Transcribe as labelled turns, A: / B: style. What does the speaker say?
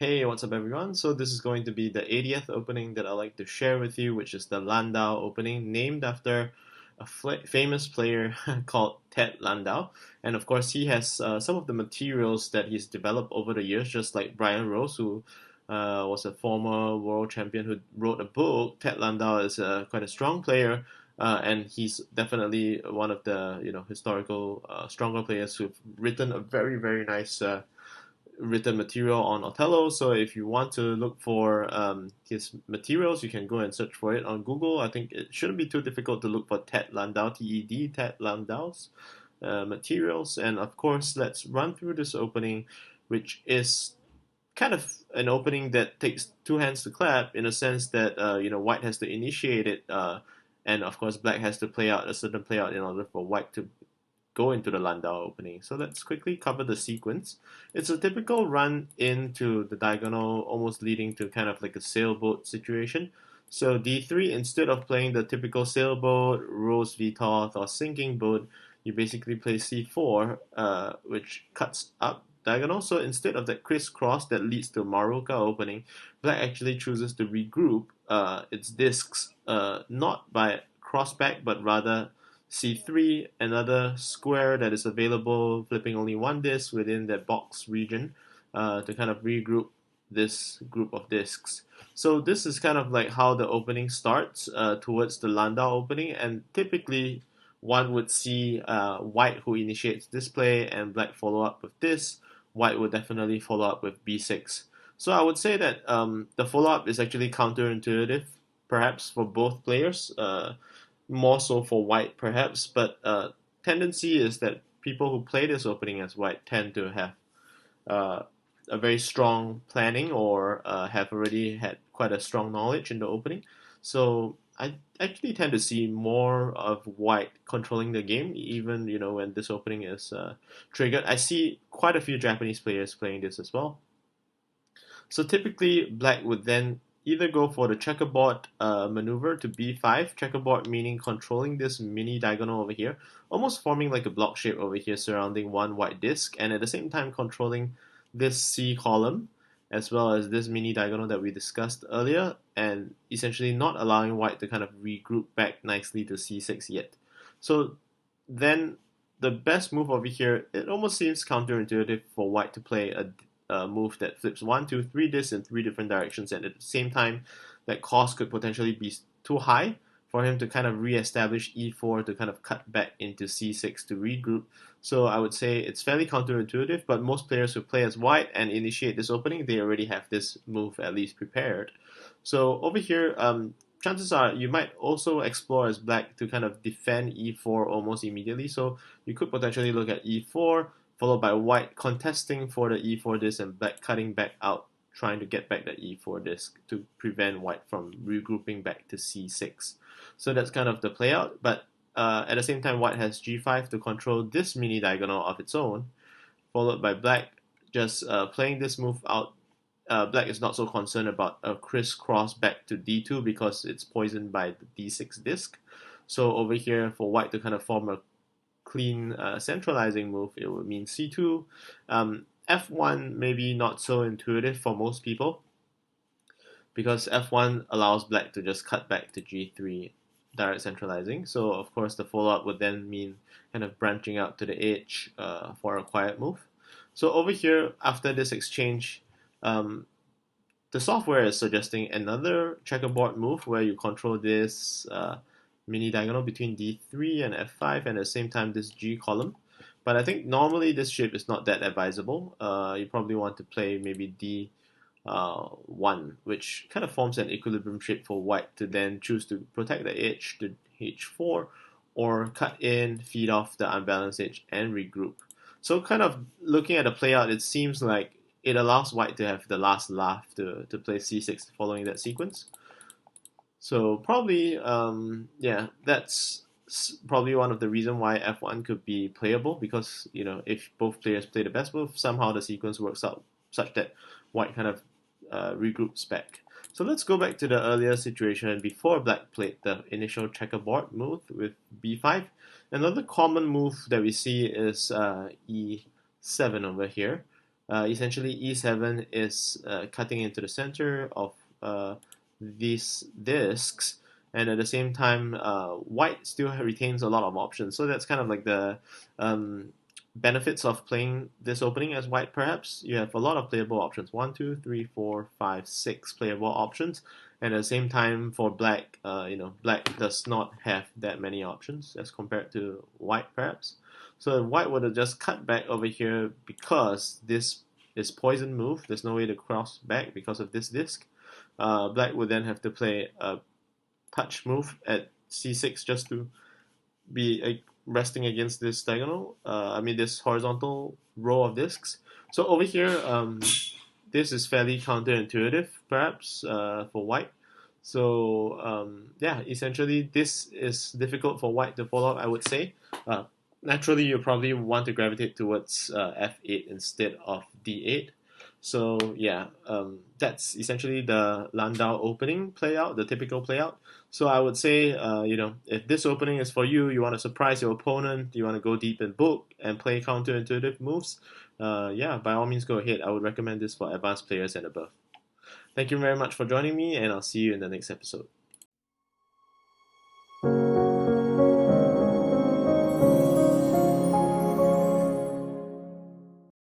A: Hey, what's up everyone? So this is going to be the 80th opening that I like to share with you, which is the Landau opening, named after a famous player called Ted Landau. And of course, he has some of the materials that he's developed over the years, just like Brian Rose, who was a former world champion who wrote a book. Ted Landau is quite a strong player, and he's definitely one of the historical stronger players who've written a very nice written material on Othello. So if you want to look for his materials, you can go and search for it on Google. I think it shouldn't be too difficult to look for Ted Landau, TED, Ted Landau's materials. And of course, let's run through this opening, which is kind of an opening that takes two hands to clap in a sense that White has to initiate it, and of course Black has to play out a certain play out in order for White to go into the Landau opening. So let's quickly cover the sequence. It's a typical run into the diagonal, almost leading to kind of like a sailboat situation. So d3, instead of playing the typical sailboat, rose v Toth, or sinking boat, you basically play c4, which cuts up diagonal. So instead of that crisscross that leads to Maruka opening, Black actually chooses to regroup its discs, not by crossback, but rather C3, another square that is available, flipping only one disk within that box region to kind of regroup this group of disks. So this is kind of like how the opening starts towards the Landau opening, and typically one would see White who initiates this play and Black follow up with this. White would definitely follow up with B6. So I would say that the follow up is actually counterintuitive, perhaps for both players. More so for White perhaps, but tendency is that people who play this opening as White tend to have uh, a very strong planning or have already had quite a strong knowledge in the opening. So I actually tend to see more of White controlling the game, even when this opening is triggered. I see quite a few Japanese players playing this as well. So typically, Black would then either go for the checkerboard maneuver to b5, checkerboard meaning controlling this mini diagonal over here, almost forming like a block shape over here surrounding one white disk, and at the same time controlling this C column as well as this mini diagonal that we discussed earlier, and essentially not allowing white to kind of regroup back nicely to c6 yet. So then the best move over here, it almost seems counterintuitive for white to play a move that flips one, two, three disks in three different directions, and at the same time, that cost could potentially be too high for him to kind of re-establish e4 to kind of cut back into c6 to regroup. So I would say it's fairly counterintuitive, but most players who play as white and initiate this opening, they already have this move at least prepared. So over here, chances are you might also explore as black to kind of defend e4 almost immediately. So you could potentially look at e4, followed by white contesting for the e4 disk and black cutting back out, trying to get back the e4 disk to prevent white from regrouping back to c6. So that's kind of the play out, but at the same time, white has g5 to control this mini diagonal of its own, followed by black just playing this move out. Black is not so concerned about a crisscross back to d2 because it's poisoned by the d6 disk. So over here, for white to kind of form a clean centralizing move, it would mean c2. F1 maybe not so intuitive for most people because F1 allows black to just cut back to g3 direct centralizing. So of course the follow-up would then mean kind of branching out to the edge for a quiet move. So over here, after this exchange, um, the software is suggesting another checkerboard move where you control this mini diagonal between d3 and f5 and at the same time this g column. But I think normally this shape is not that advisable. You probably want to play maybe d1, which kind of forms an equilibrium shape for white to then choose to protect the edge to h4 or cut in, feed off the unbalanced edge, and regroup. So kind of looking at the playout, it seems like it allows white to have the last laugh to play c6 following that sequence. So probably, yeah, that's probably one of the reason why f1 could be playable because if both players play the best move, somehow the sequence works out such that white kind of regroups back. So let's go back to the earlier situation before black played the initial checkerboard move with b5. Another common move that we see is e7 over here. Essentially, e7 is cutting into the center of these discs, and at the same time, white still retains a lot of options. So that's kind of like the um, benefits of playing this opening as white. Perhaps you have a lot of playable options: one, two, three, four, five, six playable options. And at the same time, for black, black does not have that many options as compared to white, perhaps. So white would have just cut back over here because this is poison move. There's no way to cross back because of this disc. Black would then have to play a touch move at c6 just to be resting against this diagonal. This horizontal row of discs. So over here, this is fairly counterintuitive, perhaps, for white. So yeah, essentially this is difficult for white to follow up, I would say. Naturally, you probably want to gravitate towards f8 instead of d8. So yeah, that's essentially the Landau opening playout, the typical playout. So I would say, if this opening is for you, you want to surprise your opponent, you want to go deep in book and play counterintuitive moves, yeah, by all means go ahead. I would recommend this for advanced players and above. Thank you very much for joining me, and I'll see you in the next episode.